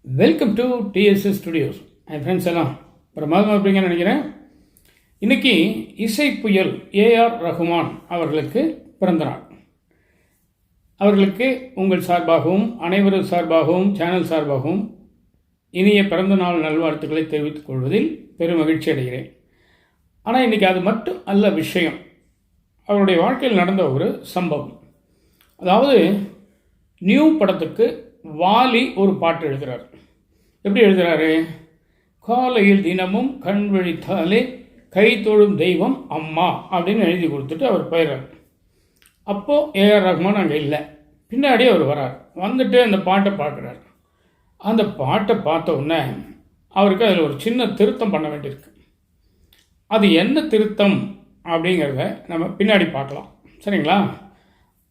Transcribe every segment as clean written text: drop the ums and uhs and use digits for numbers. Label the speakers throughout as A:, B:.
A: Welcome to TDS studios. N friends எல்லாம் பிரமாதமாக இருப்பீங்கன்னு நினைக்கிறேன். இன்றைக்கி இசை புயல் ஏஆர் ரஹ்மான் அவர்களுக்கு பிறந்த நாள். அவர்களுக்கு உங்கள் சார்பாகவும் அனைவரும் சார்பாகவும் சேனல் சார்பாகவும் இனிய பிறந்த நாள் நல்வாழ்த்துக்களை தெரிவித்துக் கொள்வதில் பெரும் மகிழ்ச்சி அடைகிறேன். ஆனால் இன்றைக்கி அது மட்டும் அல்ல விஷயம். அவருடைய வாழ்க்கையில் நடந்த ஒரு சம்பவம். அதாவது நியூ படத்துக்கு வாலி ஒரு பாட்டு எழுதுகிறார். எப்படி எழுதுகிறாரு? காலையில் தினமும் கண் விழித்தாலே கை தொழும் தெய்வம் அம்மா அப்படின்னு எழுதி கொடுத்துட்டு அவர் போயிடுறார். அப்போது ஏஆர் ரஹ்மான் அங்கே இல்லை. பின்னாடி அவர் வரார். வந்துட்டு அந்த பாட்டை பார்க்குறார். அந்த பாட்டை பார்த்த உடனே அவருக்கு அதில் ஒரு சின்ன திருத்தம் பண்ண வேண்டியிருக்கு. அது என்ன திருத்தம் அப்படிங்கிறத நம்ம பின்னாடி பார்க்கலாம், சரிங்களா?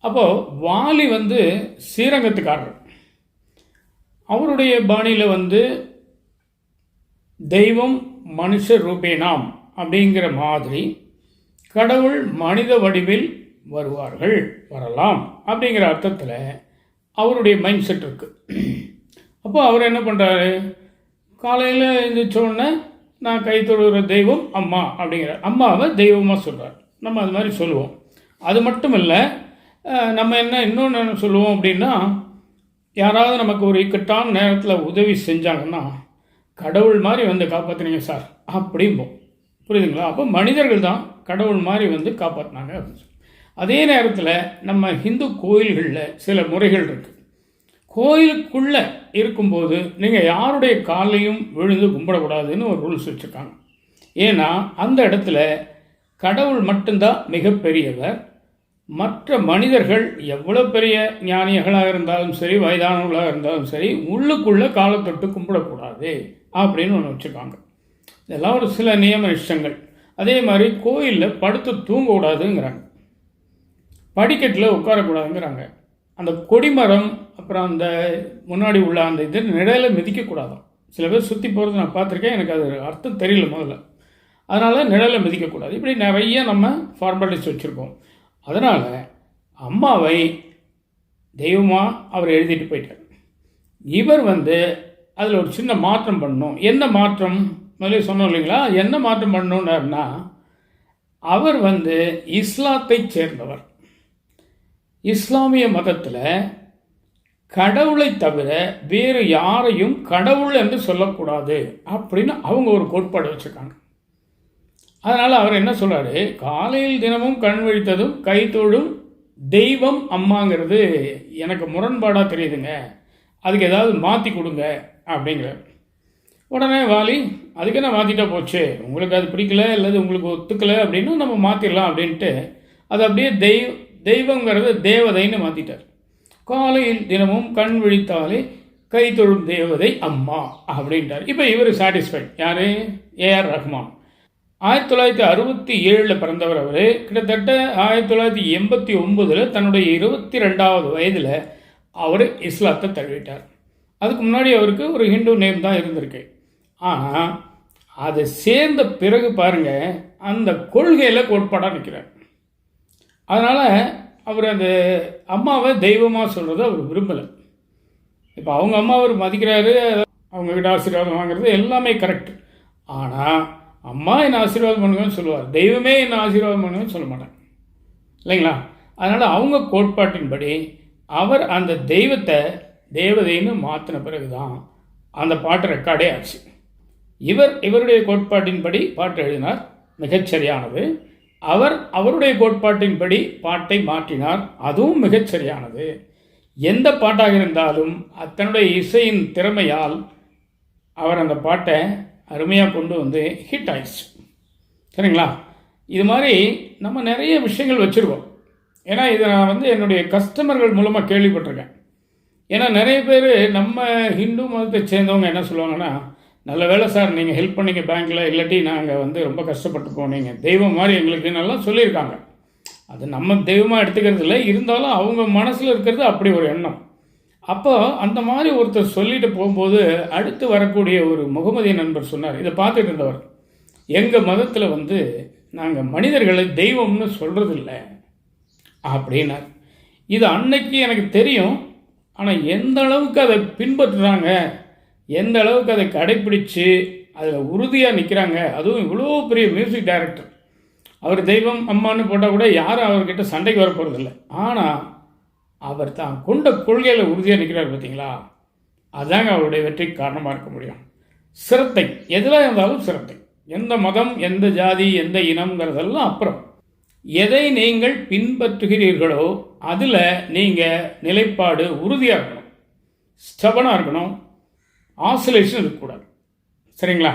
A: அப்போது வாலி ஸ்ரீரங்கத்துக்காரர். அவருடைய பாணியில் தெய்வம் மனுஷ ரூபேனாம் அப்படிங்கிற மாதிரி கடவுள் மனித வடிவில் வரலாம் அப்படிங்கிற அர்த்தத்தில் அவருடைய மைண்ட் செட் இருக்குது. அப்போ அவர் என்ன பண்ணுறாரு? காலையில் எழுந்திரிச்சோடனே நான் கை தொழுகிற தெய்வம் அம்மா அப்படிங்கிற அம்மாவை தெய்வமாக சொல்கிறார். நம்ம அது மாதிரி சொல்லுவோம். அது மட்டும் இல்லை, நம்ம இன்னொன்று சொல்லுவோம் அப்படின்னா, யாராவது நமக்கு ஒரு இக்கட்டான நேரத்தில் உதவி செஞ்சாங்கன்னா கடவுள் மாதிரி காப்பாற்றினீங்க சார் அப்படிம்போம். புரியுதுங்களா? அப்போ மனிதர்கள் தான் கடவுள் மாதிரி காப்பாற்றினாங்க அப்படின்னு சொல்லி. அதே நேரத்தில் நம்ம ஹிந்து கோயில்களில் சில முறைகள் இருக்குது. கோயிலுக்குள்ளே இருக்கும்போது நீங்கள் யாருடைய காலையும் விழுந்து கும்பிடக்கூடாதுன்னு ஒரு ரூல்ஸ் வச்சுருக்காங்க. ஏன்னா அந்த இடத்துல கடவுள் மட்டும்தான் மிகப்பெரியவர். மற்ற மனிதர்கள் எவ்வளோ பெரிய ஞானிகளாக இருந்தாலும் சரி, வயதானவர்களாக இருந்தாலும் சரி, உள்ளுக்குள்ளே காலை தொட்டு கும்பிடக்கூடாது அப்படின்னு ஒன்று வச்சுருக்காங்க. இதெல்லாம் ஒரு சில நியம நிஷ்டங்கள். அதே மாதிரி கோயிலில் படுத்து தூங்கக்கூடாதுங்கிறாங்க. படிக்கட்டில் உட்காரக்கூடாதுங்கிறாங்க. அந்த கொடிமரம் அப்புறம் அந்த முன்னாடி உள்ள அந்த இது நிழலில் மிதிக்கக்கூடாதான். சில பேர் சுற்றி போகிறது நான் பார்த்துருக்கேன். எனக்கு அது அர்த்தம் தெரியல முதல்ல. அதனால் நிழலில் மிதிக்கக்கூடாது. இப்படி நிறைய நம்ம ஃபார்மாலிட்டிஸ் வச்சுருக்கோம். அதனால் அம்மாவை தெய்வமாக அவர் எழுதிட்டு போயிட்டார். இவர் அதில் ஒரு சின்ன மாற்றம் பண்ணணும். என்ன மாற்றம்? முதல்ல சொன்னோம் இல்லைங்களா? என்ன மாற்றம் பண்ணணுன்னாருன்னா, அவர் இஸ்லாத்தை சேர்ந்தவர். இஸ்லாமிய மதத்தில் கடவுளை தவிர வேறு யாரையும் கடவுள் என்று சொல்லக்கூடாது அப்படின்னு அவங்க ஒரு கோட்பாடு வச்சுருக்காங்க. அதனால் அவர் என்ன சொல்கிறாரு? காலையில் தினமும் கண் விழித்ததும் கை தொழும் தெய்வம் அம்மாங்கிறது எனக்கு முரண்பாடாக தெரியுதுங்க, அதுக்கு ஏதாவது மாற்றி கொடுங்க அப்படிங்கிறார். உடனே வாலி, அதுக்கு என்ன மாற்றிட்டா போச்சு, உங்களுக்கு அது பிடிக்கல அல்லது உங்களுக்கு ஒத்துக்கலை அப்படின்னா நம்ம மாற்றிடலாம் அப்படின்ட்டு அது அப்படியே தெய்வங்கிறது தேவதைன்னு மாற்றிட்டார். காலையில் தினமும் கண் விழித்தாலே கை தொழும் தேவதை அம்மா அப்படின்ட்டார். இப்போ இவர் சாட்டிஸ்ஃபைட். யார்? ஏஆர் ரஹ்மான். 1967 பிறந்தவர். அவர் கிட்டத்தட்ட 1989 தன்னுடைய 22வது வயதில் அவர் இஸ்லாத்தை தழுவிட்டார். அதுக்கு முன்னாடி அவருக்கு ஒரு ஹிந்து நேம் தான் இருந்திருக்கு. ஆனால் அதை சேர்ந்த பிறகு பாருங்கள், அந்த கொள்கையில் கோட்பாடாக நிற்கிறார். அதனால் அவர் அந்த அம்மாவை தெய்வமாக சொல்கிறத அவர் விரும்பலை. இப்போ அவங்க அம்மா அவர் மதிக்கிறாரு, அவங்கக்கிட்ட ஆசீர்வாதம் வாங்குறது எல்லாமே கரெக்ட். ஆனால் அம்மா என்ன ஆசீர்வாதம் பண்ணுங்கன்னு சொல்லுவார், தெய்வமே என்ன ஆசீர்வாதம் பண்ணுங்கன்னு சொல்ல மாட்டாங்க, இல்லைங்களா? அதனால் அவங்க கோட்பாட்டின்படி அவர் அந்த தெய்வத்தை தேவதைன்னு மாற்றின பிறகு தான் அந்த பாட்டு ரெக்கார்டே ஆச்சு. இவருடைய கோட்பாட்டின்படி பாட்டு எழுதினார், மிகச்சரியானது. அவருடைய கோட்பாட்டின்படி பாட்டை மாற்றினார், அதுவும் மிகச்சரியானது. எந்த பாட்டாக இருந்தாலும் தன்னுடைய இசையின் திறமையால் அவர் அந்த பாட்டை அருமையாக கொண்டு ஹிட் ஆயிடுச்சு, சரிங்களா? இது மாதிரி நம்ம நிறைய விஷயங்கள் வச்சுருக்கோம். ஏன்னா இதை நான் என்னுடைய கஸ்டமர்கள் மூலமாக கேள்விப்பட்டிருக்கேன். ஏன்னா நிறைய பேர் நம்ம ஹிந்து மதத்தை சேர்ந்தவங்க என்ன சொல்லுவாங்கன்னா, நல்ல வேலை சார் நீங்கள் ஹெல்ப் பண்ணிங்க பேங்க்கில், இல்லாட்டி நாங்கள் ரொம்ப கஷ்டப்பட்டு போனீங்க, தெய்வம் மாதிரி எங்களுக்கு நல்லா சொல்லியிருக்காங்க. அது நம்ம தெய்வமாக எடுத்துக்கிறது இல்லை, இருந்தாலும் அவங்க மனசில் இருக்கிறது அப்படி ஒரு எண்ணம். அப்போ அந்த மாதிரி ஒருத்தர் சொல்லிட்டு போகும்போது அடுத்து வரக்கூடிய ஒரு முகமதிய நண்பர் சொன்னார், இதை பார்த்துட்டு இருந்தவர், எங்கள் மதத்தில் நாங்கள் மனிதர்களை தெய்வம்னு சொல்கிறதில்ல அப்படின்னார். இது அன்னைக்கு எனக்கு தெரியும். ஆனால் எந்த அளவுக்கு அதை பின்பற்றுறாங்க, எந்த அளவுக்கு அதை கடைப்பிடிச்சு அதில் உறுதியாக நிற்கிறாங்க. அதுவும் இவ்வளோ பெரிய மியூசிக் டைரக்டர், அவர் தெய்வம் அம்மான்னு போட்டால் கூட யாரும் அவர்கிட்ட சண்டைக்கு வர போகிறதில்ல. ஆனால் அவர் தான் கொண்ட கொள்கையில் உறுதியாக நிற்கிறார் பார்த்தீங்களா, அதுதாங்க அவருடைய வெற்றிக்கு காரணமாக இருக்க முடியும். சிரத்தை எதில் இருந்தாலும் சிரத்தை, எந்த மதம் எந்த ஜாதி எந்த இனம்ங்கிறதெல்லாம் அப்புறம், எதை நீங்கள் பின்பற்றுகிறீர்களோ அதில் நீங்கள் நிலைப்பாடு உறுதியாக இருக்கணும், ஸ்டபனாக இருக்கணும், ஆசோலேஷன் இருக்கக்கூடாது. சரிங்களா?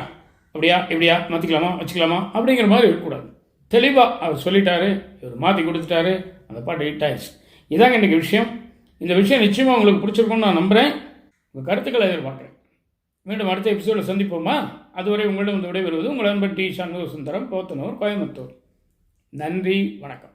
A: அப்படியா இப்படியா மாற்றிக்கலாமா வச்சுக்கலாமா அப்படிங்கிற மாதிரி இருக்கக்கூடாது. தெளிவாக அவர் சொல்லிட்டாரு, இவர் மாற்றி கொடுத்துட்டாரு, அந்த பாட்டு ஹிட் ஆயிடுச்சு. இதாங்க இன்றைக்கி விஷயம். இந்த விஷயம் நிச்சயமாக உங்களுக்கு பிடிச்சிருக்கும்னு நான் நம்புகிறேன். உங்கள் கருத்துக்களை எதிர்பார்க்குறேன். மீண்டும் அடுத்த எபிசோடில் சந்திப்போமா? அதுவரை உங்களிடம் வந்து விடைபெறுவது உங்கள் நண்பன் டி. சண்முக சுந்தரம், போத்தனூர், கோயம்புத்தூர். நன்றி, வணக்கம்.